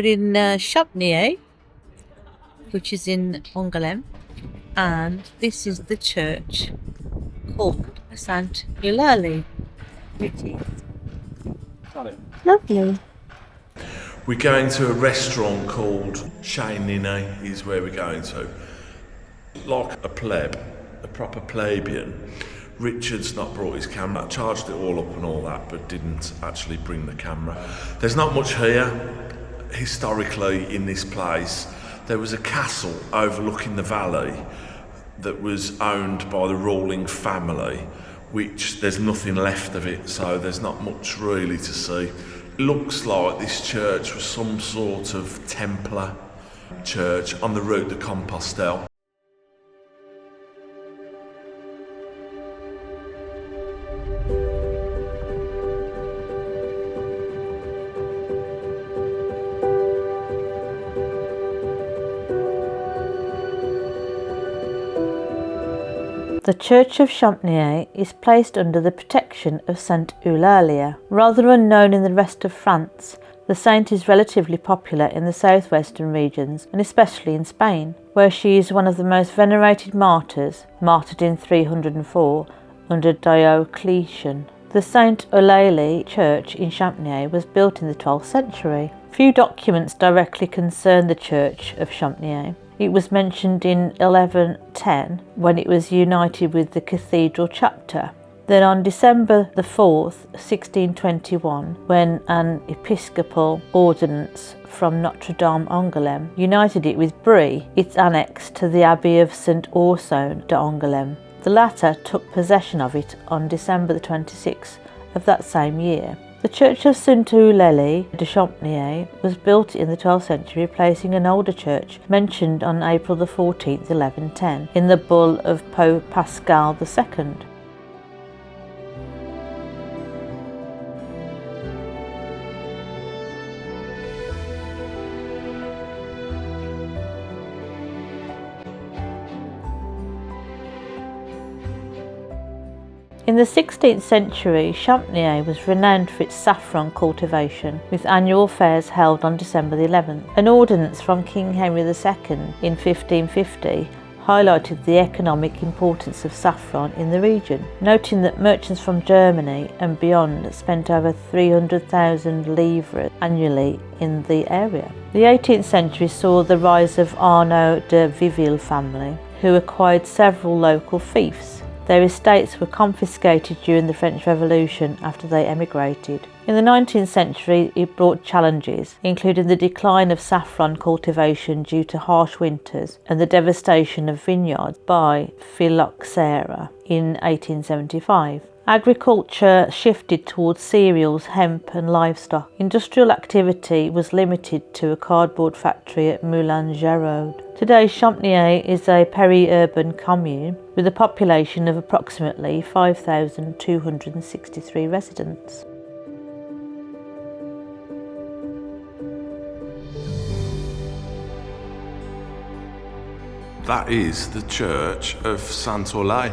we're in Champniers, which is in Angoulême, and this is the church called St Eulalie, which is lovely. We're going to a restaurant called Chez Nini, is where we're going to. Like a pleb, a proper plebeian, Richard's not brought his camera, charged it all up and all that, but didn't actually bring the camera. There's not much here. Historically, in this place, there was a castle overlooking the valley that was owned by the ruling family, which there's nothing left of it, so there's not much really to see. It looks like this church was some sort of Templar church on the route to Compostelle. The Church of Champniers is placed under the protection of St Eulalie. Rather unknown in the rest of France, the saint is relatively popular in the southwestern regions and especially in Spain, where she is one of the most venerated martyrs, martyred in 304 under Diocletian. The St Eulalie church in Champniers was built in the 12th century. Few documents directly concern the Church of Champniers. It was mentioned in 1110 when it was united with the cathedral chapter. Then on December the 4th, 1621, when an episcopal ordinance from Notre Dame Angoulême united it with Brie, its annex to the Abbey of St Eulalie d'Angoulême. The latter took possession of it on December the 26th of that same year. The Church of Saint Eulalie de Champniers was built in the 12th century, replacing an older church mentioned on April the 14th, 1110, in the bull of Pope Pascal II. In the 16th century, Champniers was renowned for its saffron cultivation, with annual fairs held on December the 11th. An ordinance from King Henry II in 1550 highlighted the economic importance of saffron in the region, noting that merchants from Germany and beyond spent over 300,000 livres annually in the area. The 18th century saw the rise of Arnaud de Viville family, who acquired several local fiefs. Their estates were confiscated during the French Revolution after they emigrated. In the 19th century, it brought challenges, including the decline of saffron cultivation due to harsh winters and the devastation of vineyards by phylloxera in 1875. Agriculture shifted towards cereals, hemp and livestock. Industrial activity was limited to a cardboard factory at Moulin-Géraud. Today, Champniers is a peri-urban commune with a population of approximately 5,263 residents. That is the Church of Saint Eulalie.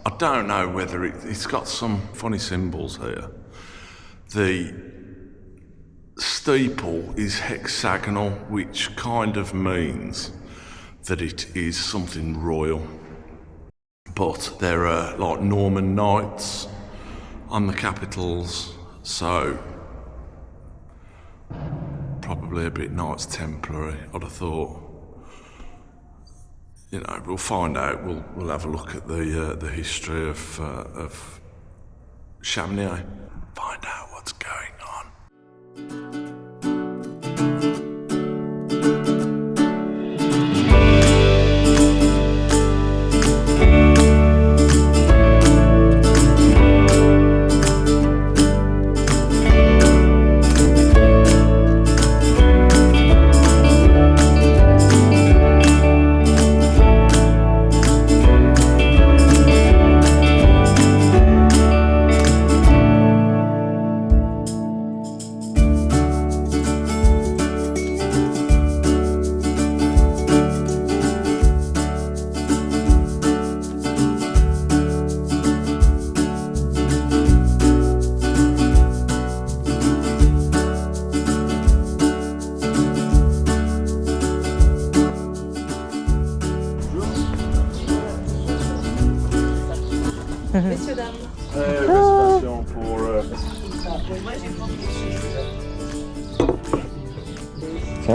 I don't know whether it's got some funny symbols here. The steeple is hexagonal, which kind of means that it is something royal. But there are like Norman knights on the capitals, so probably a bit Knights Templar, I'd have thought. You know, we'll find out. We'll have a look at the history of Champniers. Find out what's going on.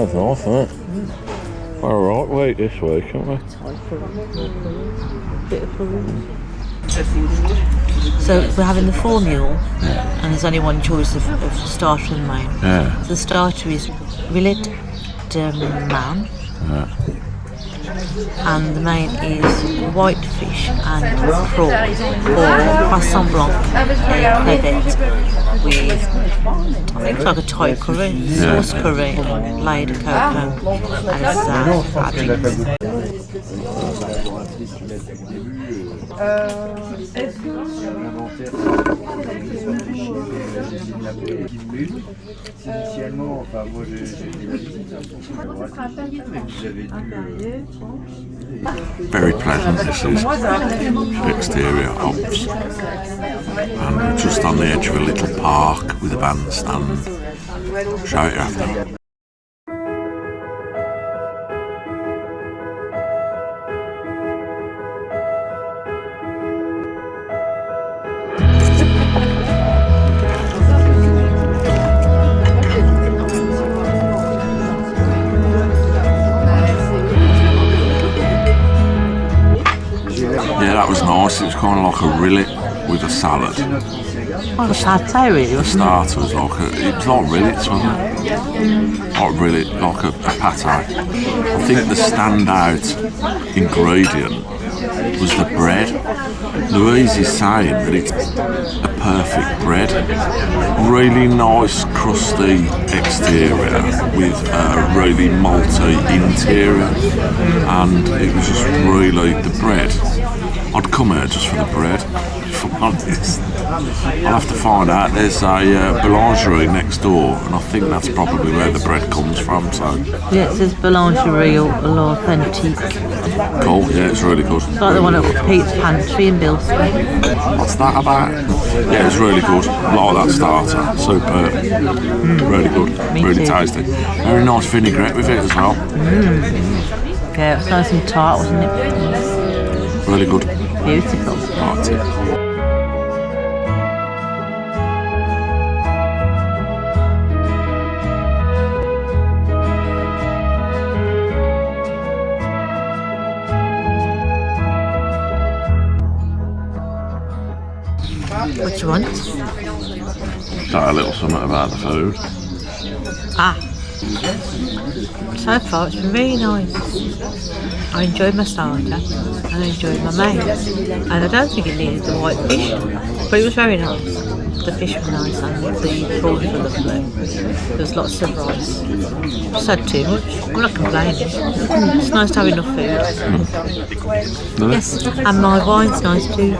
That's nice, isn't it? All right, week this week, haven't we? So we're having the Formule, and there's only one choice of starter and main. Yeah. So the starter is Rillet de Man, and the main is white fish and prawn, or poisson blanc crevette with, I think it's like a Thai curry, sauce curry, and laid cocoa as our drinks. Est-ce que l'inventaire initialement, enfin moi j'ai la visite, mais vous avez dû Very pleasant, this is. Exterior hops. And we're just on the edge of a little park with a bandstand. Show it after. Yeah, that was nice. It was kind of like a rillet with a salad. Oh, the pate really, The starter was like it was like rillets, wasn't it? Like rillet, like a pate. I think the standout ingredient was the bread. Louise is saying that it's a perfect bread. Really nice, crusty exterior with a really malty interior. And it was just really the bread. I'd come here just for the bread, if I'm honest. I'll have to find out. There's a boulangerie next door, and I think that's probably where the bread comes from. So yeah, it says boulangerie l'authentique. Cool, yeah, it's really good. It's like the one at Pete's Pantry in Bilston. What's that about? Yeah, it's really good. Like that starter, superb. Really good, really tasty. Very nice vinaigrette with it as well. Yeah, it was nice and tart, wasn't it? Really good. Beautiful. Right. What do you want? Say a little something about the food. So far it's been really nice. I enjoyed my starter and I enjoyed my main. And I don't think it needed the white fish, but it was very nice. The fish was nice and the prawns were lovely. There was lots of rice. Just had too much. I'm not complaining. It's nice to have enough food. Yes, and my wine's nice too.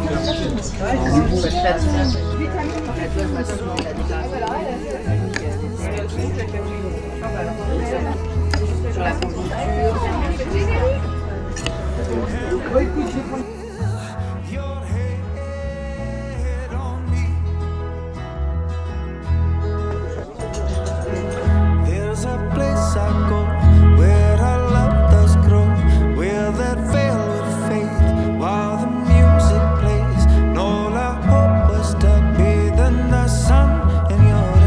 There's a place I go where our love does grow, where that veil would fade while the music plays. And all I hope was to bathe in the sun in your eyes.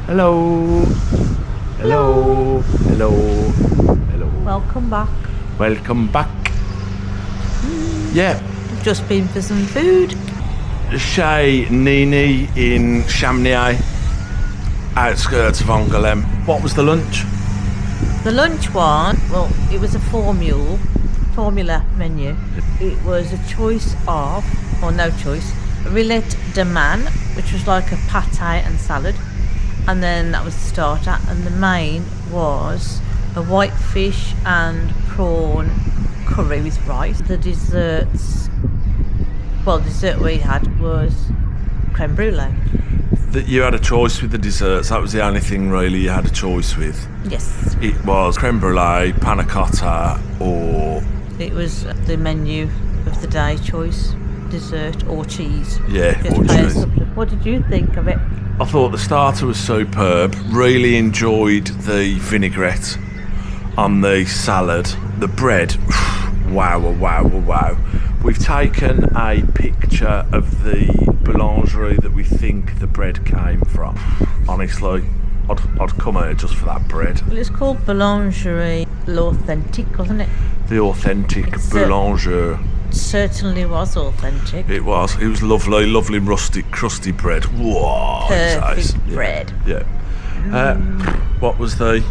Hello. Hello. Hello. Hello. Welcome back. Welcome back. Yeah. Just been for some food. Chez Nini in Champniers, outskirts of Angoulême. What was the lunch? The lunch one, well, it was a formula menu. It was a choice of, or no choice, Rillet de Man, which was like a pate and salad. And then that was the starter. And the main was a white fish and prawn curry with rice. The desserts, dessert we had was creme brulee. That you had a choice with the desserts. That was the only thing really you had a choice with. Yes. It was creme brulee, panna cotta, or... It was the menu of the day choice, dessert or cheese. Yeah, or cheese. What did you think of it? I thought the starter was superb. Really enjoyed the vinaigrette on the salad. The bread, wow. We've taken a picture of the boulangerie that we think the bread came from. Honestly, I'd come here just for that bread. Well, it's called boulangerie l'Authentique, wasn't it? The authentic boulanger. Certainly was authentic. It was lovely rustic, crusty bread. Whoa, perfect bread. Yeah. What was the...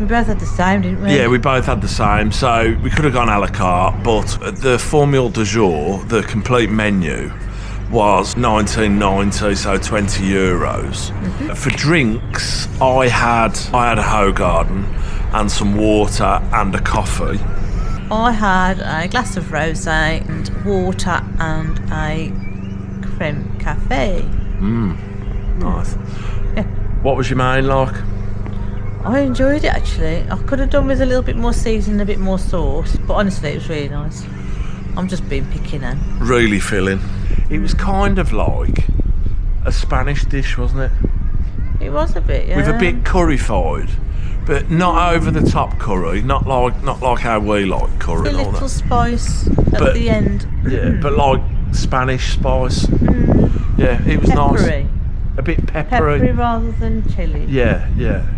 We both had the same, didn't we? Yeah, we both had the same, so we could have gone a la carte, but the Formule du Jour, the complete menu, was €19.90, so €20. For drinks, I had a Hoegaarden and some water and a coffee. I had a glass of rosé and water and a creme cafe. Nice. Yeah. What was your main like? I enjoyed it actually. I could have done with a little bit more seasoning, a bit more sauce, but honestly it was really nice. I'm just being picky now. Really filling. It was kind of like a Spanish dish, wasn't it? It was a bit, yeah. With a bit curry-fied, but not over the top curry, not like how we like curry. A little spice at the end. Yeah, but like Spanish spice. Yeah, it was peppery. Nice. A bit peppery. Peppery rather than chilli. Yeah.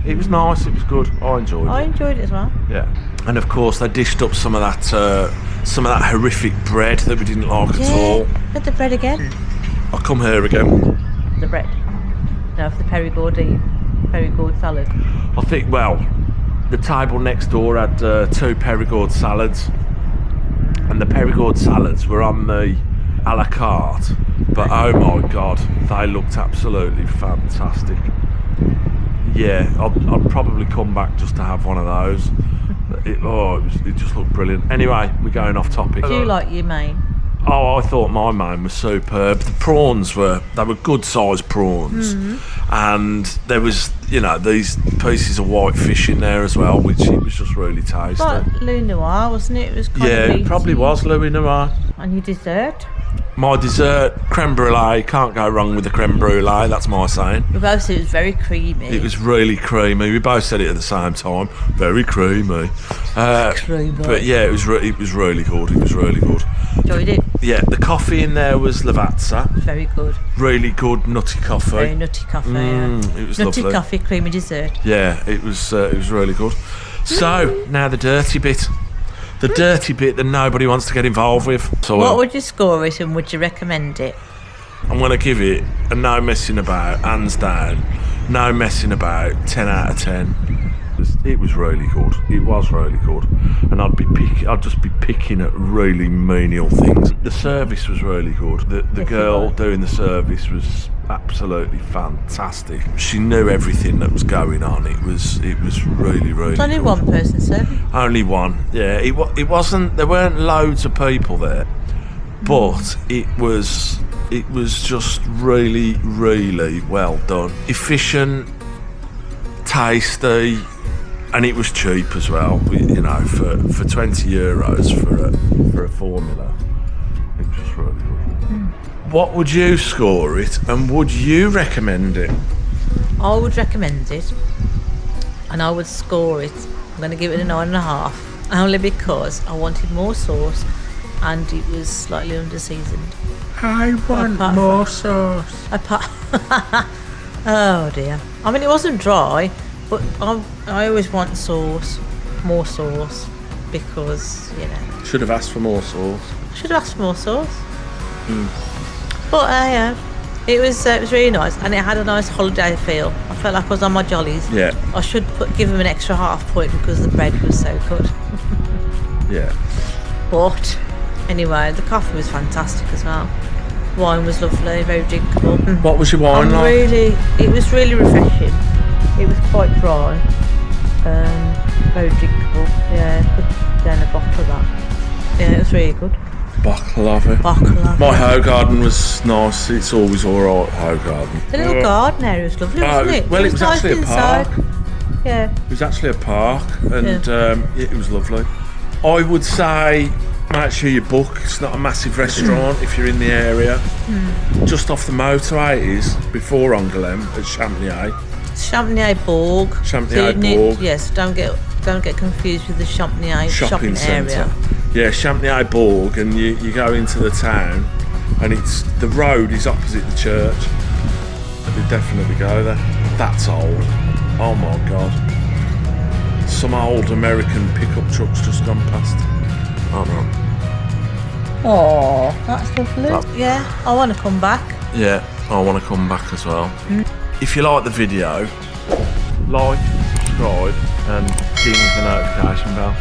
It was nice, it was good. I enjoyed it. I enjoyed it as well. Yeah. And of course they dished up some of that horrific bread that we didn't like at all. Had the bread again. I'll come here again. The bread. No, for the Perigord salad. I think, the table next door had 2 Perigord salads. And the Perigord salads were on the a la carte, but oh my god, they looked absolutely fantastic. Yeah, I'd probably come back just to have one of those. It just looked brilliant. Anyway, we're going off topic. Do you like your main? Oh, I thought my main was superb. The prawns were good sized prawns, and there was these pieces of white fish in there as well, which it was just really tasty. Like Louis Noir, wasn't it? It was kind of it probably was Louis Noir. And your dessert? My dessert, creme brulee. Can't go wrong with the creme brulee. That's my saying. We both said it was very creamy. It was really creamy. We both said it at the same time. Very creamy. Creamy. But yeah, it was really good. It was really good. Enjoyed it. Yeah, the coffee in there was Lavazza. Very good. Really good nutty coffee. Very nutty coffee. Yeah. It was nutty lovely. Coffee, creamy dessert. Yeah, it was really good. So now the dirty bit. The dirty bit that nobody wants to get involved with. So what would you score it and would you recommend it? I'm going to give it a no messing about, hands down. No messing about, 10 out of 10. It was really good. It was really good. And I'd just be picking at really menial things. The service was really good. The girl doing the service was absolutely fantastic. She knew everything that was going on. It was really, really It's only good. one person serving? Only one, yeah. It wasn't, there weren't loads of people there, but it was just really, really well done. Efficient, tasty, and it was cheap as well. For €20 for a formula, it was just really good. What would you score it, and would you recommend it? I would recommend it, and I would score it. I'm going to give it a 9.5, only because I wanted more sauce, and it was slightly under-seasoned. I want more sauce. Oh dear. I mean, it wasn't dry, but I always want sauce, more sauce, because Should have asked for more sauce. Should have asked for more sauce. But it was really nice, and it had a nice holiday feel. I felt like I was on my jollies. Yeah. I should give them an extra half point because the bread was so good. Yeah. But anyway, the coffee was fantastic as well. Wine was lovely, very drinkable. What was your wine like? It was really refreshing. It was quite dry. Very drinkable. Yeah, put down a bottle of that. Yeah, it was really good. Baklava. Baklava. My hoe garden was nice. It's always alright, hoe garden. The little garden area was lovely, wasn't it? Well, it was nice actually a inside. park. Yeah. It was actually a park, and it was lovely. I would say make sure you book. It's not a massive restaurant if you're in the area. Just off the motorway it is, before Angoulême at Champniers. Champniers Bourg. Champniers Bourg. Yes, don't get confused with the Champniers shopping area. Yeah, Champniers Bourg, and you go into the town, and the road is opposite the church. I'd definitely go there. That's old. Oh my god. Some old American pickup trucks just gone past. Oh no. Oh, that's lovely. Yeah, I want to come back. Yeah, I want to come back as well. If you like the video, like, subscribe, and ding the notification bell.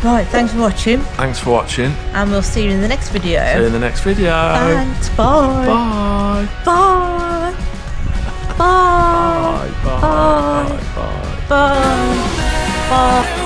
Right, thanks for watching. Thanks for watching. And we'll see you in the next video. See you in the next video. Thanks, bye. Bye. Bye. Bye. Bye. Bye. Bye. Bye. Bye.